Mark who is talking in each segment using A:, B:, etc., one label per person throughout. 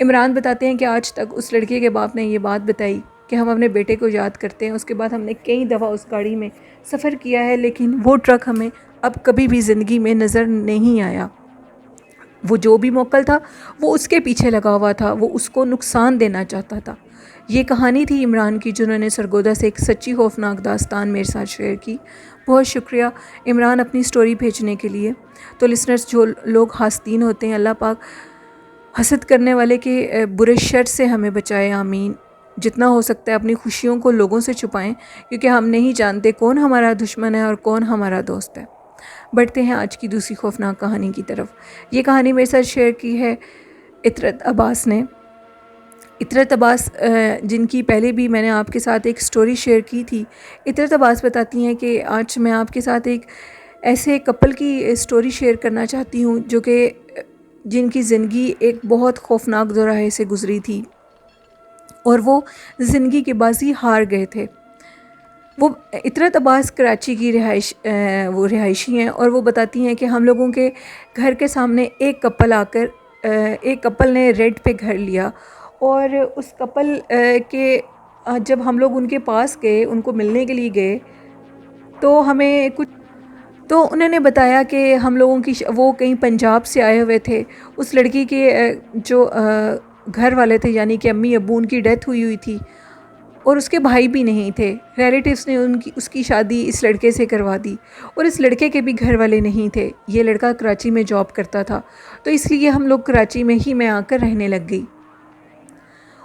A: عمران بتاتے ہیں کہ آج تک اس لڑکے کے باپ نے یہ بات بتائی کہ ہم اپنے بیٹے کو یاد کرتے ہیں، اس کے بعد ہم نے کئی دفعہ اس گاڑی میں سفر کیا ہے لیکن وہ ٹرک ہمیں اب کبھی بھی زندگی میں نظر نہیں آیا۔ وہ جو بھی موکل تھا وہ اس کے پیچھے لگا ہوا تھا، وہ اس کو نقصان دینا چاہتا تھا۔ یہ کہانی تھی عمران کی، جنہوں نے سرگودا سے ایک سچی خوفناک داستان میرے ساتھ شیئر کی۔ بہت شکریہ عمران اپنی سٹوری بھیجنے کے لیے۔ تو لسنرز، جو لوگ حاسدین ہوتے ہیں، اللہ پاک حسد کرنے والے کے برے شر سے ہمیں بچائے، آمین۔ جتنا ہو سکتا ہے اپنی خوشیوں کو لوگوں سے چھپائیں، کیونکہ ہم نہیں جانتے کون ہمارا دشمن ہے اور کون ہمارا دوست ہے۔ بڑھتے ہیں آج کی دوسری خوفناک کہانی کی طرف۔ یہ کہانی میرے ساتھ شیئر کی ہے اطرت عباس نے۔ اطرت عباس جن کی پہلے بھی میں نے آپ کے ساتھ ایک سٹوری شیئر کی تھی۔ اطرت عباس بتاتی ہیں کہ آج میں آپ کے ساتھ ایک ایسے کپل کی سٹوری شیئر کرنا چاہتی ہوں جو کہ جن کی زندگی ایک بہت خوفناک دوراہے سے گزری تھی اور وہ زندگی کی بازی ہار گئے تھے۔ وہ اطرت عباس کراچی کی رہائشی ہیں اور وہ بتاتی ہیں کہ ہم لوگوں کے گھر کے سامنے ایک کپل نے رینٹ پہ گھر لیا، اور اس کپل کے جب ہم لوگ ان کے پاس گئے، ان کو ملنے کے لیے گئے، تو انہوں نے بتایا کہ ہم لوگوں کی وہ کہیں پنجاب سے آئے ہوئے تھے۔ اس لڑکی کے جو گھر والے تھے، یعنی کہ امی ابو، ان کی ڈیتھ ہوئی تھی اور اس کے بھائی بھی نہیں تھے۔ ریلیٹیوز نے اس کی شادی اس لڑکے سے کروا دی، اور اس لڑکے کے بھی گھر والے نہیں تھے۔ یہ لڑکا کراچی میں جاب کرتا تھا، تو اس لیے ہم لوگ کراچی میں آ کر رہنے لگ گئی۔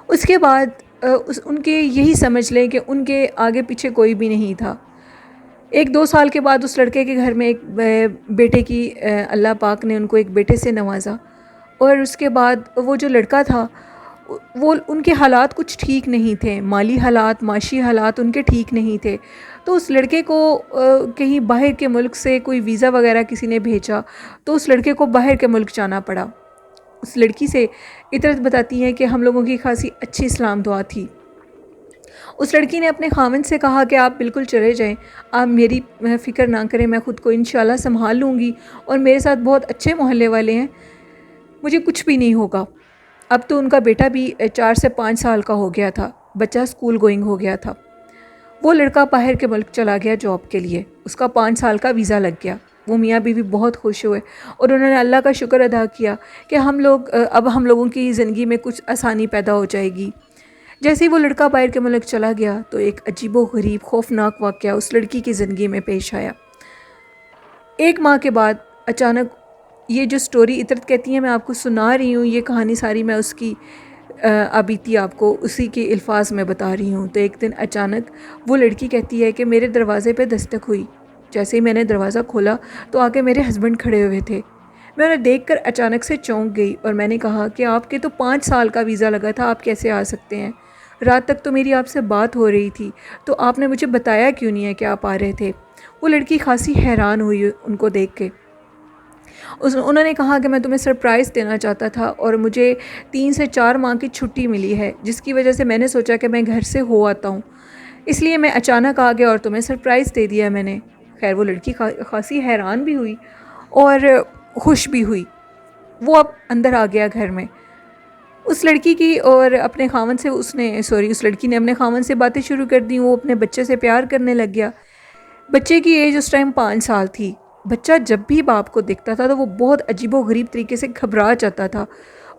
A: اس کے بعد ان کے یہی سمجھ لیں کہ ان کے آگے پیچھے کوئی بھی نہیں تھا۔ 1-2 سال کے بعد اس لڑکے کے گھر میں ایک بیٹے کی اللہ پاک نے ان کو ایک بیٹے سے نوازا، اور اس کے بعد وہ جو لڑکا تھا وہ ان کے حالات کچھ ٹھیک نہیں تھے، مالی حالات، معاشی حالات ان کے ٹھیک نہیں تھے۔ تو اس لڑکے کو کہیں باہر کے ملک سے کوئی ویزا وغیرہ کسی نے بھیجا، تو اس لڑکے کو باہر کے ملک جانا پڑا۔ اس لڑکی سے اطرت بتاتی ہیں کہ ہم لوگوں کی خاصی اچھی اسلام دعا تھی۔ اس لڑکی نے اپنے خاوند سے کہا کہ آپ بالکل چلے جائیں، آپ میری فکر نہ کریں، میں خود کو انشاءاللہ سنبھال لوں گی، اور میرے ساتھ بہت اچھے محلے والے ہیں، مجھے کچھ بھی نہیں ہوگا۔ اب تو ان کا بیٹا بھی 4 سے 5 سال کا ہو گیا تھا، بچہ اسکول گوئنگ ہو گیا تھا۔ وہ لڑکا باہر کے ملک چلا گیا جاب کے لیے، اس کا 5 سال کا ویزا لگ گیا۔ وہ میاں بیوی بہت خوش ہوئے اور انہوں نے اللہ کا شکر ادا کیا کہ اب ہم لوگوں کی زندگی میں کچھ آسانی پیدا ہو جائے گی۔ جیسے ہی وہ لڑکا باہر کے ملک چلا گیا تو ایک عجیب و غریب خوفناک واقعہ اس لڑکی کی زندگی میں پیش آیا۔ 1 ماہ کے بعد اچانک، یہ جو سٹوری اطرت کہتی ہیں میں آپ کو سنا رہی ہوں، یہ کہانی ساری میں اس کی آبیتی آپ کو اسی کے الفاظ میں بتا رہی ہوں۔ تو ایک دن اچانک وہ لڑکی کہتی ہے کہ میرے دروازے پہ دستک ہوئی۔ جیسے ہی میں نے دروازہ کھولا تو آگے میرے ہسبینڈ کھڑے ہوئے تھے۔ میں انہیں دیکھ کر اچانک سے چونک گئی اور میں نے کہا کہ آپ کے تو 5 سال کا ویزا لگا تھا، آپ کیسے آ سکتے ہیں؟ رات تک تو میری آپ سے بات ہو رہی تھی، تو آپ نے مجھے بتایا کیوں نہیں ہے کہ آپ آ رہے تھے؟ وہ لڑکی خاصی حیران ہوئی ان کو دیکھ کے۔ انہوں نے کہا کہ میں تمہیں سرپرائز دینا چاہتا تھا اور مجھے 3 سے 4 ماہ کی چھٹی ملی ہے، جس کی وجہ سے میں نے سوچا کہ میں گھر سے ہو آتا ہوں، اس لیے میں اچانک آ گیا اور تمہیں سرپرائز دے دیا میں نے۔ خیر، وہ لڑکی خاصی حیران بھی ہوئی اور خوش بھی ہوئی۔ وہ اب اندر آ گیا گھر میں۔ اس لڑکی کی اور اپنے خاوند سے اس لڑکی نے اپنے خاوند سے باتیں شروع کر دیں، وہ اپنے بچے سے پیار کرنے لگ گیا۔ بچے کی ایج اس ٹائم 5 سال تھی۔ بچہ جب بھی باپ کو دیکھتا تھا تو وہ بہت عجیب و غریب طریقے سے گھبرا جاتا تھا،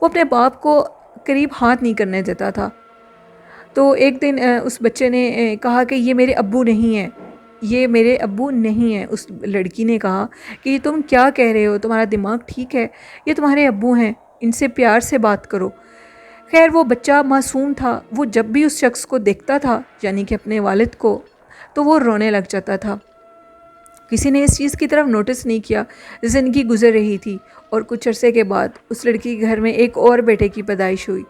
A: وہ اپنے باپ کو قریب ہاتھ نہیں کرنے دیتا تھا۔ تو ایک دن اس بچے نے کہا کہ یہ میرے ابو نہیں ہیں، یہ میرے ابو نہیں ہیں۔ اس لڑکی نے کہا کہ یہ تم کیا کہہ رہے ہو، تمہارا دماغ ٹھیک ہے؟ یہ تمہارے ابو ہیں، ان سے پیار سے بات کرو۔ خیر، وہ بچہ معصوم تھا، وہ جب بھی اس شخص کو دیکھتا تھا، یعنی کہ اپنے والد کو، تو وہ رونے لگ جاتا تھا۔ کسی نے اس چیز کی طرف نوٹس نہیں کیا۔ زندگی گزر رہی تھی اور کچھ عرصے کے بعد اس لڑکی کے گھر میں ایک اور بیٹے کی پیدائش ہوئی۔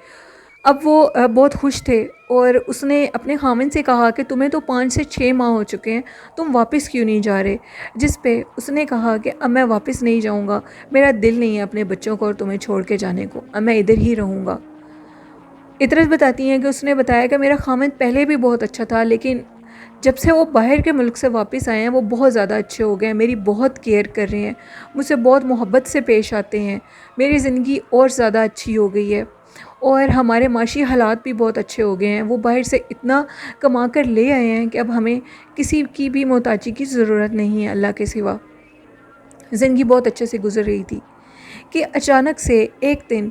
A: اب وہ بہت خوش تھے اور اس نے اپنے خاوند سے کہا کہ تمہیں تو 5 سے 6 ماہ ہو چکے ہیں، تم واپس کیوں نہیں جا رہے؟ جس پہ اس نے کہا کہ اب میں واپس نہیں جاؤں گا، میرا دل نہیں ہے اپنے بچوں کو اور تمہیں چھوڑ کے جانے کو، اب میں ادھر ہی رہوں گا۔ اطرت بتاتی ہیں کہ اس نے بتایا کہ میرا خاوند پہلے بھی بہت اچھا تھا، لیکن جب سے وہ باہر کے ملک سے واپس آئے ہیں وہ بہت زیادہ اچھے ہو گئے ہیں، میری بہت کیئر کر رہے ہیں، مجھ سے بہت محبت سے پیش آتے ہیں، میری زندگی اور زیادہ اچھی ہو گئی ہے۔ اور ہمارے معاشی حالات بھی بہت اچھے ہو گئے ہیں. وہ باہر سے اتنا کما کر لے آئے ہیں کہ اب ہمیں کسی کی بھی محتاجی کی ضرورت نہیں ہے اللہ کے سوا. زندگی بہت اچھے سے گزر رہی تھی کہ اچانک سے ایک دن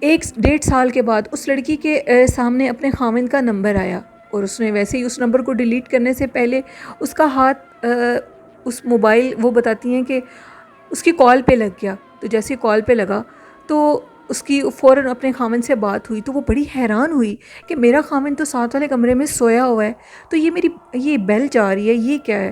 A: 1.5 سال کے بعد اس لڑکی کے سامنے اپنے خاوند کا نمبر آیا، اور اس نے ویسے ہی اس نمبر کو ڈیلیٹ کرنے سے پہلے اس کا ہاتھ اس موبائل، وہ بتاتی ہیں کہ اس کی کال پہ لگ گیا. تو جیسے کال پہ لگا تو اس کی فوراً اپنے خاوند سے بات ہوئی. تو وہ بڑی حیران ہوئی کہ میرا خاوند تو ساتھ والے کمرے میں سویا ہوا ہے، تو یہ بیل جا رہی ہے، یہ کیا ہے؟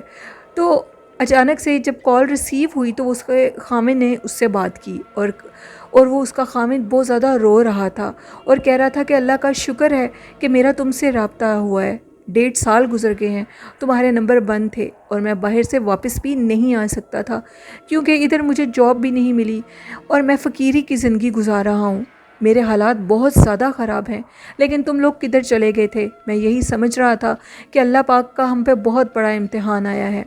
A: تو اچانک سے جب کال ریسیو ہوئی تو اس کے خاوند نے اس سے بات کی، اور وہ اس کا خاوند بہت زیادہ رو رہا تھا اور کہہ رہا تھا کہ اللہ کا شکر ہے کہ میرا تم سے رابطہ ہوا ہے. 1.5 سال گزر گئے ہیں، تمہارے نمبر بند تھے اور میں باہر سے واپس بھی نہیں آ سکتا تھا کیونکہ ادھر مجھے جاب بھی نہیں ملی اور میں فقیری کی زندگی گزار رہا ہوں. میرے حالات بہت زیادہ خراب ہیں، لیکن تم لوگ کدھر چلے گئے تھے؟ میں یہی سمجھ رہا تھا کہ اللہ پاک کا ہم پہ بہت بڑا امتحان آیا ہے.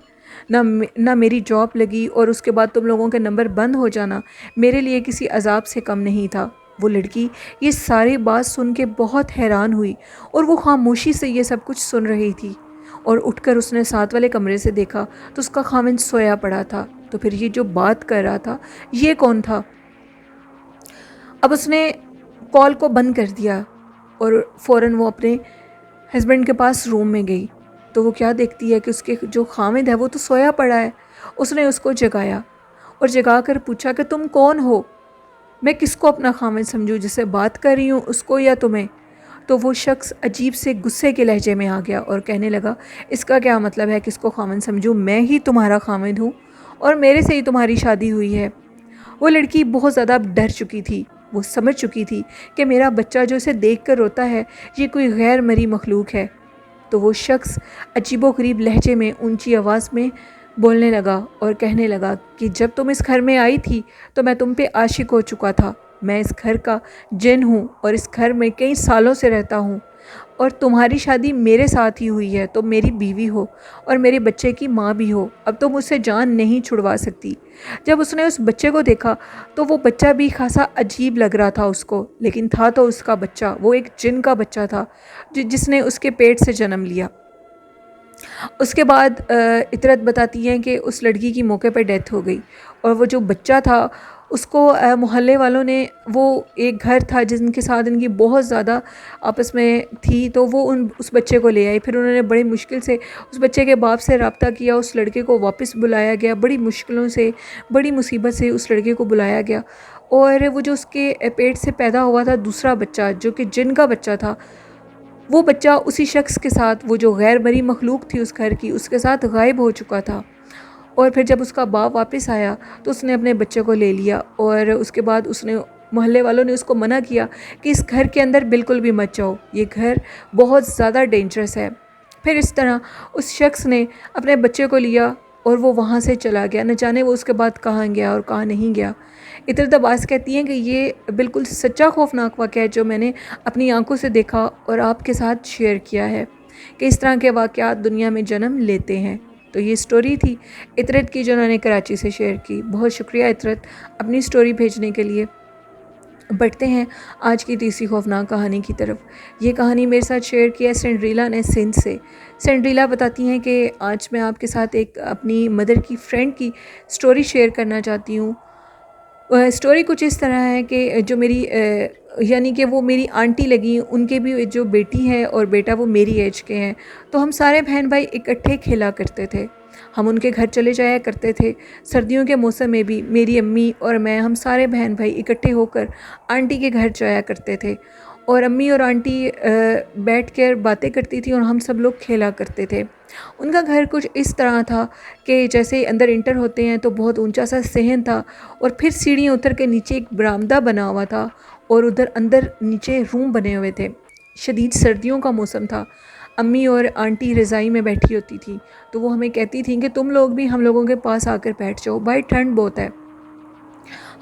A: نہ میری جاب لگی اور اس کے بعد تم لوگوں کے نمبر بند ہو جانا میرے لیے کسی عذاب سے کم نہیں تھا. وہ لڑکی یہ ساری بات سن کے بہت حیران ہوئی اور وہ خاموشی سے یہ سب کچھ سن رہی تھی، اور اٹھ کر اس نے ساتھ والے کمرے سے دیکھا تو اس کا خاوند سویا پڑا تھا. تو پھر یہ جو بات کر رہا تھا یہ کون تھا؟ اب اس نے کال کو بند کر دیا اور فوراً وہ اپنے ہسبینڈ کے پاس روم میں گئی. تو وہ کیا دیکھتی ہے کہ اس کے جو خاوند ہے وہ تو سویا پڑا ہے. اس نے اس کو جگایا اور جگا کر پوچھا کہ تم کون ہو؟ میں کس کو اپنا خاوند سمجھوں، جس سے بات کر رہی ہوں اس کو یا تمہیں؟ تو وہ شخص عجیب سے غصے کے لہجے میں آ گیا اور کہنے لگا اس کا کیا مطلب ہے کس کو خاوند سمجھوں؟ میں ہی تمہارا خاوند ہوں اور میرے سے ہی تمہاری شادی ہوئی ہے. وہ لڑکی بہت زیادہ ڈر چکی تھی. وہ سمجھ چکی تھی کہ میرا بچہ جو اسے دیکھ کر روتا ہے یہ کوئی غیر مری مخلوق ہے. تو وہ شخص عجیب و غریب لہجے میں اونچی آواز میں بولنے لگا اور کہنے لگا کہ جب تم اس گھر میں آئی تھی تو میں تم پہ عاشق ہو چکا تھا. میں اس گھر کا جن ہوں اور اس گھر میں کئی سالوں سے رہتا ہوں، اور تمہاری شادی میرے ساتھ ہی ہوئی ہے. تم میری بیوی ہو اور میرے بچے کی ماں بھی ہو. اب تم مجھ سے جان نہیں چھڑوا سکتی. جب اس نے اس بچے کو دیکھا تو وہ بچہ بھی خاصا عجیب لگ رہا تھا اس کو، لیکن تھا تو اس کا بچہ، وہ ایک جن کا بچہ تھا جس نے اس کے پیٹ سے جنم لیا. اس کے بعد اطرت بتاتی ہیں کہ اس لڑکی کی موقع پہ ڈیتھ ہو گئی، اور وہ جو بچہ تھا اس کو محلے والوں نے، وہ ایک گھر تھا جن کے ساتھ ان کی بہت زیادہ آپس میں تھی، تو وہ اس بچے کو لے آئی. پھر انہوں نے بڑی مشکل سے اس بچے کے باپ سے رابطہ کیا، اس لڑکے کو واپس بلایا گیا، بڑی مشکلوں سے بڑی مصیبت سے اس لڑکے کو بلایا گیا. اور وہ جو اس کے پیٹ سے پیدا ہوا تھا دوسرا بچہ جو کہ جن کا بچہ تھا، وہ بچہ اسی شخص کے ساتھ، وہ جو غیر مری مخلوق تھی اس گھر کی، اس کے ساتھ غائب ہو چکا تھا. اور پھر جب اس کا باپ واپس آیا تو اس نے اپنے بچے کو لے لیا، اور اس کے بعد اس نے، محلے والوں نے اس کو منع کیا کہ اس گھر کے اندر بالکل بھی مت جاؤ، یہ گھر بہت زیادہ ڈینجرس ہے. پھر اس طرح اس شخص نے اپنے بچے کو لیا اور وہ وہاں سے چلا گیا. نہ جانے وہ اس کے بعد کہاں گیا اور کہاں نہیں گیا. اطرت عباس کہتی ہیں کہ یہ بالکل سچا خوفناک واقعہ ہے جو میں نے اپنی آنکھوں سے دیکھا اور آپ کے ساتھ شیئر کیا ہے کہ اس طرح کے واقعات دنیا میں جنم لیتے ہیں. تو یہ سٹوری تھی اطرت کی جو انہوں نے کراچی سے شیئر کی. بہت شکریہ اطرت اپنی سٹوری بھیجنے کے لیے. بڑھتے ہیں آج کی تیسری خوفناک کہانی کی طرف. یہ کہانی میرے ساتھ شیئر کیا ہے سینڈریلا نے سندھ سے. سینڈریلا بتاتی ہیں کہ آج میں آپ کے ساتھ ایک اپنی مدر کی فرینڈ کی سٹوری شیئر کرنا چاہتی ہوں. سٹوری کچھ اس طرح ہے کہ جو میری یعنی کہ وہ میری آنٹی لگیں، ان کے بھی جو بیٹی ہے اور بیٹا وہ میری ایج کے ہیں، تو ہم سارے بہن بھائی اکٹھے کھیلا کرتے تھے. ہم ان کے گھر چلے جایا کرتے تھے. سردیوں کے موسم میں بھی میری امی اور میں، ہم سارے بہن بھائی اکٹھے ہو کر آنٹی کے گھر جایا کرتے تھے، اور امی اور آنٹی بیٹھ کر باتیں کرتی تھیں اور ہم سب لوگ کھیلا کرتے تھے. ان کا گھر کچھ اس طرح تھا کہ جیسے اندر انٹر ہوتے ہیں تو بہت اونچا سا صحن تھا، اور پھر سیڑھیاں اتر کے نیچے ایک برآمدہ بنا ہوا تھا، اور ادھر اندر نیچے روم بنے ہوئے تھے. شدید سردیوں کا موسم تھا. امی اور آنٹی رضائی میں بیٹھی ہوتی تھی تو وہ ہمیں کہتی تھیں کہ تم لوگ بھی ہم لوگوں کے پاس آ کر بیٹھ جاؤ، بھائی ٹھنڈ بہت ہے.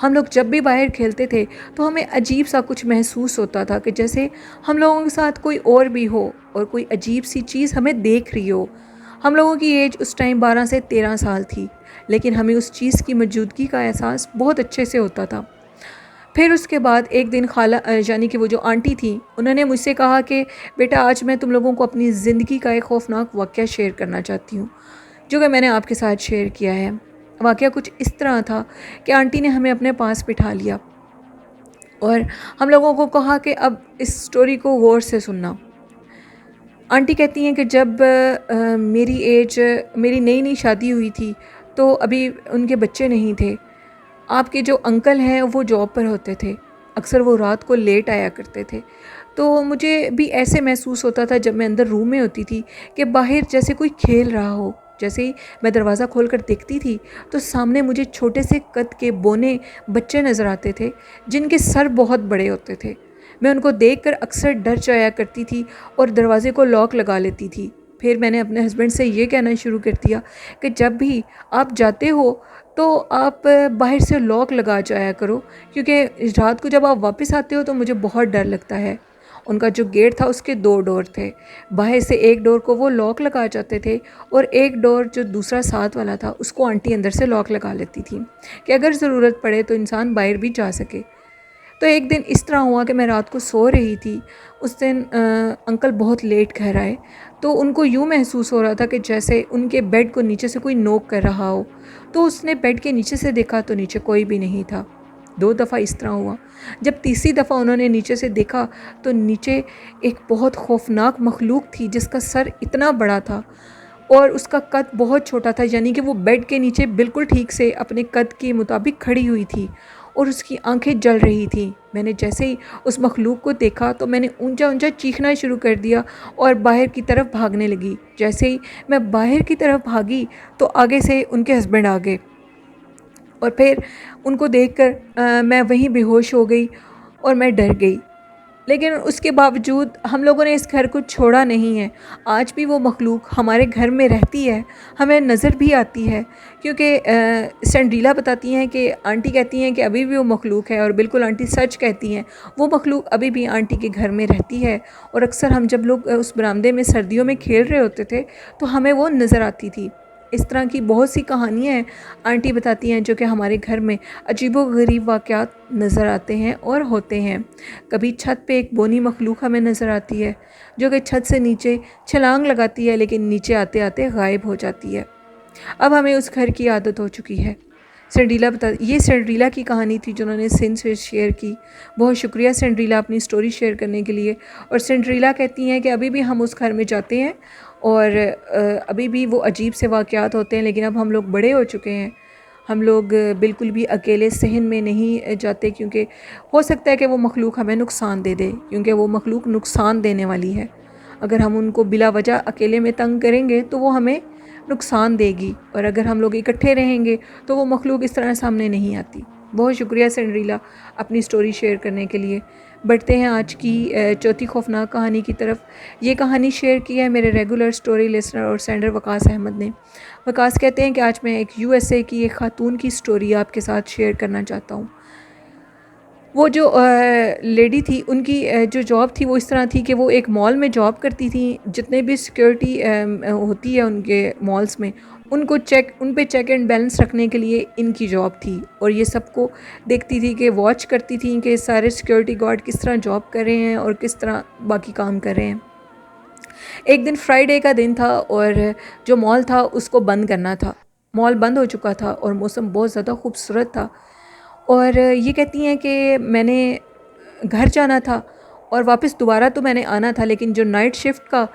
A: ہم لوگ جب بھی باہر کھیلتے تھے تو ہمیں عجیب سا کچھ محسوس ہوتا تھا کہ جیسے ہم لوگوں کے ساتھ کوئی اور بھی ہو اور کوئی عجیب سی چیز ہمیں دیکھ رہی ہو. ہم لوگوں کی ایج اس ٹائم 12 سے 13 سال تھی، لیکن ہمیں اس چیز کی موجودگی کا احساس بہت اچھے سے ہوتا تھا. پھر اس کے بعد ایک دن خالہ یعنی کہ وہ جو آنٹی تھیں انہوں نے مجھ سے کہا کہ بیٹا آج میں تم لوگوں کو اپنی زندگی کا ایک خوفناک واقعہ شیئر کرنا چاہتی ہوں، جو کہ میں نے آپ کے ساتھ شیئر کیا ہے۔ واقعہ کچھ اس طرح تھا کہ آنٹی نے ہمیں اپنے پاس بٹھا لیا اور ہم لوگوں کو کہا کہ اب اس سٹوری کو غور سے سننا۔ آنٹی کہتی ہیں کہ جب میری نئی نئی شادی ہوئی تھی تو ابھی ان کے بچے نہیں تھے۔ آپ کے جو انکل ہیں وہ جاب پر ہوتے تھے، اکثر وہ رات کو لیٹ آیا کرتے تھے، تو مجھے بھی ایسے محسوس ہوتا تھا جب میں اندر روم میں ہوتی تھی کہ باہر جیسے کوئی کھیل رہا ہو۔ جیسے ہی میں دروازہ کھول کر دیکھتی تھی تو سامنے مجھے چھوٹے سے قد کے بونے بچے نظر آتے تھے جن کے سر بہت بڑے ہوتے تھے۔ میں ان کو دیکھ کر اکثر ڈر جایا کرتی تھی اور دروازے کو لاک لگا لیتی تھی۔ پھر میں نے اپنے ہسبینڈ سے یہ کہنا شروع کر دیا کہ جب بھی آپ جاتے ہو تو آپ باہر سے لاک لگا جایا کرو، کیونکہ رات کو جب آپ واپس آتے ہو تو مجھے بہت ڈر لگتا ہے۔ ان کا جو گیٹ تھا اس کے 2 ڈور تھے، باہر سے ایک ڈور کو وہ لاک لگا جاتے تھے اور ایک ڈور جو دوسرا ساتھ والا تھا اس کو آنٹی اندر سے لاک لگا لیتی تھی کہ اگر ضرورت پڑے تو انسان باہر بھی جا سکے۔ تو ایک دن اس طرح ہوا کہ میں رات کو سو رہی تھی، اس دن انکل بہت لیٹ گھر آئے، تو ان کو یوں محسوس ہو رہا تھا کہ جیسے ان کے بیڈ کو نیچے سے کوئی نوک کر رہا ہو۔ تو اس نے بیڈ کے نیچے سے دیکھا تو نیچے کوئی بھی نہیں تھا۔ 2 دفعہ اس طرح ہوا۔ جب تیسری دفعہ انہوں نے نیچے سے دیکھا تو نیچے ایک بہت خوفناک مخلوق تھی جس کا سر اتنا بڑا تھا اور اس کا قد بہت چھوٹا تھا، یعنی کہ وہ بیڈ کے نیچے بالکل ٹھیک سے اپنے قد کے مطابق کھڑی ہوئی تھی اور اس کی آنکھیں جل رہی تھیں۔ میں نے جیسے ہی اس مخلوق کو دیکھا تو میں نے اونچا اونچا چیخنا شروع کر دیا اور باہر کی طرف بھاگنے لگی۔ جیسے ہی میں باہر کی طرف بھاگی تو آگے سے ان کے ہسبینڈ آ گئے اور پھر ان کو دیکھ کر میں وہیں بے ہوش ہو گئی اور میں ڈر گئی۔ لیکن اس کے باوجود ہم لوگوں نے اس گھر کو چھوڑا نہیں ہے۔ آج بھی وہ مخلوق ہمارے گھر میں رہتی ہے، ہمیں نظر بھی آتی ہے، کیونکہ سنڈریلا بتاتی ہیں کہ آنٹی کہتی ہیں کہ ابھی بھی وہ مخلوق ہے، اور بالکل آنٹی سچ کہتی ہیں، وہ مخلوق ابھی بھی آنٹی کے گھر میں رہتی ہے۔ اور اکثر ہم جب لوگ اس برآمدے میں سردیوں میں کھیل رہے ہوتے تھے تو ہمیں وہ نظر آتی تھی۔ اس طرح کی بہت سی کہانیاں ہیں آنٹی بتاتی ہیں جو کہ ہمارے گھر میں عجیب و غریب واقعات نظر آتے ہیں اور ہوتے ہیں۔ کبھی چھت پہ ایک بونی مخلوق ہمیں نظر آتی ہے جو کہ چھت سے نیچے چھلانگ لگاتی ہے لیکن نیچے آتے آتے غائب ہو جاتی ہے۔ اب ہمیں اس گھر کی عادت ہو چکی ہے۔ یہ سنڈریلا کی کہانی تھی جنہوں نے سندھ سے شیئر کی۔ بہت شکریہ سنڈریلا اپنی سٹوری شیئر کرنے کے لیے۔ اور سنڈریلا کہتی ہیں کہ ابھی بھی ہم اس گھر میں جاتے ہیں اور ابھی بھی وہ عجیب سے واقعات ہوتے ہیں، لیکن اب ہم لوگ بڑے ہو چکے ہیں، ہم لوگ بالکل بھی اکیلے صحن میں نہیں جاتے، کیونکہ ہو سکتا ہے کہ وہ مخلوق ہمیں نقصان دے دے، کیونکہ وہ مخلوق نقصان دینے والی ہے۔ اگر ہم ان کو بلا وجہ اکیلے میں تنگ کریں گے تو وہ ہمیں نقصان دے گی، اور اگر ہم لوگ اکٹھے رہیں گے تو وہ مخلوق اس طرح سامنے نہیں آتی۔ بہت شکریہ سنڈریلا اپنی سٹوری شیئر کرنے کے لیے۔ بڑھتے ہیں آج کی چوتھی خوفناک کہانی کی طرف۔ یہ کہانی شیئر کی ہے میرے ریگولر سٹوری لسنر اور سینڈر وقاص احمد نے۔ وقاص کہتے ہیں کہ آج میں ایک USA کی ایک خاتون کی سٹوری آپ کے ساتھ شیئر کرنا چاہتا ہوں۔ وہ جو لیڈی تھی ان کی جو جاب تھی وہ اس طرح تھی کہ وہ ایک مال میں جاب کرتی تھیں۔ جتنے بھی سیکیورٹی ہوتی ہے ان کے مالز میں، ان پہ چیک اینڈ بیلنس رکھنے کے لیے ان کی جاب تھی، اور یہ سب کو دیکھتی تھی کہ واچ کرتی تھیں کہ سارے سیکیورٹی گارڈ کس طرح جاب کر رہے ہیں اور کس طرح باقی کام کر رہے ہیں۔ ایک دن فرائیڈے کا دن تھا اور جو مال تھا اس کو بند کرنا تھا۔ مال بند ہو چکا تھا اور موسم بہت زیادہ خوبصورت تھا، اور یہ کہتی ہیں کہ میں نے گھر جانا تھا اور واپس دوبارہ تو میں نے آنا تھا، لیکن جو نائٹ شفٹ کا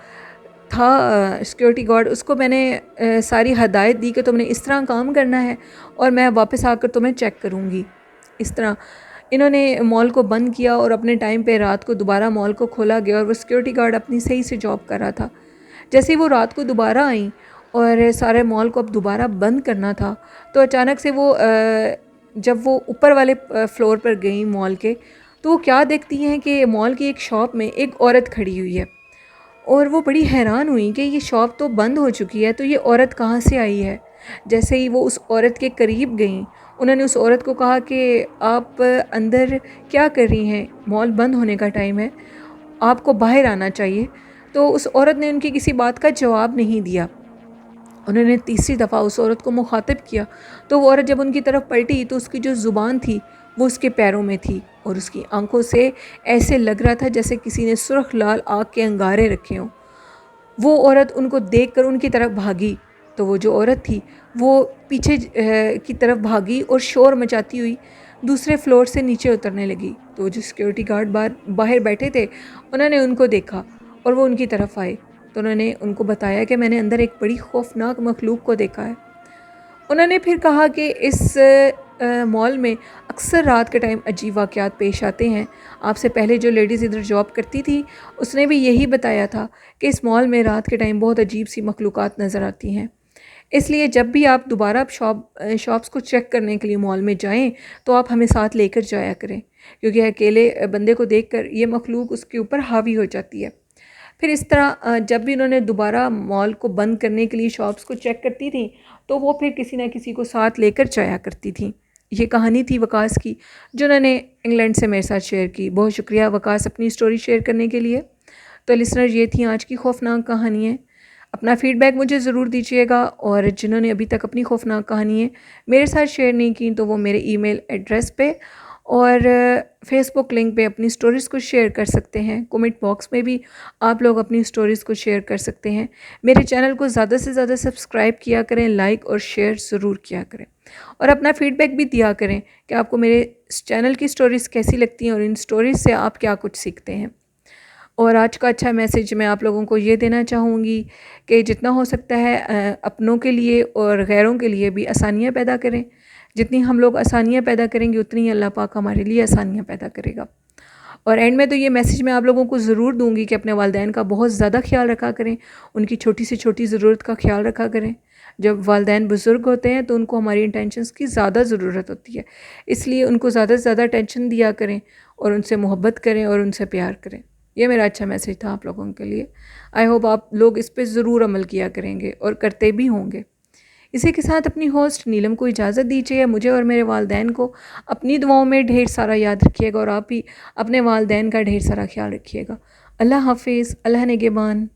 A: تھا سیکیورٹی گارڈ اس کو میں نے ساری ہدایت دی کہ تم نے اس طرح کام کرنا ہے اور میں واپس آ کر تمہیں چیک کروں گی۔ اس طرح انہوں نے مال کو بند کیا اور اپنے ٹائم پہ رات کو دوبارہ مال کو کھولا گیا، اور وہ سیکیورٹی گارڈ اپنی صحیح سے جاب کر رہا تھا۔ جیسے ہی وہ رات کو دوبارہ آئیں اور سارے مال کو اب دوبارہ بند کرنا تھا تو اچانک سے وہ جب وہ اوپر والے فلور پر گئیں مال کے، تو وہ کیا دیکھتی ہیں کہ مال کی ایک شاپ میں ایک عورت کھڑی ہوئی ہے، اور وہ بڑی حیران ہوئی کہ یہ شاپ تو بند ہو چکی ہے تو یہ عورت کہاں سے آئی ہے۔ جیسے ہی وہ اس عورت کے قریب گئیں، انہوں نے اس عورت کو کہا کہ آپ اندر کیا کر رہی ہیں، مال بند ہونے کا ٹائم ہے، آپ کو باہر آنا چاہیے۔ تو اس عورت نے ان کی کسی بات کا جواب نہیں دیا۔ انہوں نے تیسری دفعہ اس عورت کو مخاطب کیا تو وہ عورت جب ان کی طرف پلٹی تو اس کی جو زبان تھی وہ اس کے پیروں میں تھی اور اس کی آنکھوں سے ایسے لگ رہا تھا جیسے کسی نے سرخ لال آگ کے انگارے رکھے ہوں۔ وہ عورت ان کو دیکھ کر ان کی طرف بھاگی تو وہ جو عورت تھی وہ پیچھے کی طرف بھاگی اور شور مچاتی ہوئی دوسرے فلور سے نیچے اترنے لگی۔ تو وہ جو سیکیورٹی گارڈ باہر بیٹھے تھے انہوں نے ان کو دیکھا اور وہ ان کی طرف آئے تو انہوں نے ان کو بتایا کہ میں نے اندر ایک بڑی خوفناک مخلوق کو دیکھا ہے۔ انہوں نے پھر کہا کہ اس مال میں اکثر رات کے ٹائم عجیب واقعات پیش آتے ہیں۔ آپ سے پہلے جو لیڈیز ادھر جاب کرتی تھی اس نے بھی یہی بتایا تھا کہ اس مال میں رات کے ٹائم بہت عجیب سی مخلوقات نظر آتی ہیں۔ اس لیے جب بھی آپ دوبارہ شاپس کو چیک کرنے کے لیے مال میں جائیں تو آپ ہمیں ساتھ لے کر جایا کریں، کیونکہ اکیلے بندے کو دیکھ کر یہ مخلوق اس کے اوپر حاوی ہو جاتی ہے۔ پھر اس طرح جب بھی انہوں نے دوبارہ مال کو بند کرنے کے لیے شاپس کو چیک کرتی تھیں تو وہ پھر کسی نہ کسی کو ساتھ لے کر جایا کرتی تھیں۔ یہ کہانی تھی وکاس کی جو انہوں نے انگلینڈ سے میرے ساتھ شیئر کی۔ بہت شکریہ وکاس اپنی سٹوری شیئر کرنے کے لیے۔ تو لسنر یہ تھیں آج کی خوفناک کہانیاں۔ اپنا فیڈ بیک مجھے ضرور دیجیے گا، اور جنہوں نے ابھی تک اپنی خوفناک کہانیاں میرے ساتھ شیئر نہیں کی تو وہ میرے ای میل ایڈریس پہ اور فیس بک لنک پہ اپنی سٹوریز کو شیئر کر سکتے ہیں۔ کومنٹ باکس میں بھی آپ لوگ اپنی سٹوریز کو شیئر کر سکتے ہیں۔ میرے چینل کو زیادہ سے زیادہ سبسکرائب کیا کریں، لائک اور شیئر ضرور کیا کریں، اور اپنا فیڈ بیک بھی دیا کریں کہ آپ کو میرے چینل کی سٹوریز کیسی لگتی ہیں اور ان سٹوریز سے آپ کیا کچھ سیکھتے ہیں۔ اور آج کا اچھا میسیج میں آپ لوگوں کو یہ دینا چاہوں گی کہ جتنا ہو سکتا ہے اپنوں کے لیے اور غیروں کے لیے بھی آسانیاں پیدا کریں۔ جتنی ہم لوگ آسانیاں پیدا کریں گے اتنی اللہ پاک ہمارے لیے آسانیاں پیدا کرے گا۔ اور اینڈ میں تو یہ میسیج میں آپ لوگوں کو ضرور دوں گی کہ اپنے والدین کا بہت زیادہ خیال رکھا کریں، ان کی چھوٹی سے چھوٹی ضرورت کا خیال رکھا کریں۔ جب والدین بزرگ ہوتے ہیں تو ان کو ہماری انٹینشنز کی زیادہ ضرورت ہوتی ہے، اس لیے ان کو زیادہ سے زیادہ ٹینشن دیا کریں اور ان سے محبت کریں اور ان سے پیار کریں۔ یہ میرا اچھا میسیج تھا آپ لوگوں کے لیے۔ آئی ہوپ آپ لوگ اس پہ ضرور عمل کیا کریں گے اور کرتے بھی ہوں گے۔ اسی کے ساتھ اپنی ہوسٹ نیلم کو اجازت دیجیے۔ مجھے اور میرے والدین کو اپنی دعاؤں میں ڈھیر سارا یاد رکھیے گا، اور آپ بھی اپنے والدین کا ڈھیر سارا خیال رکھیے گا۔ اللہ حافظ، اللہ نگہبان۔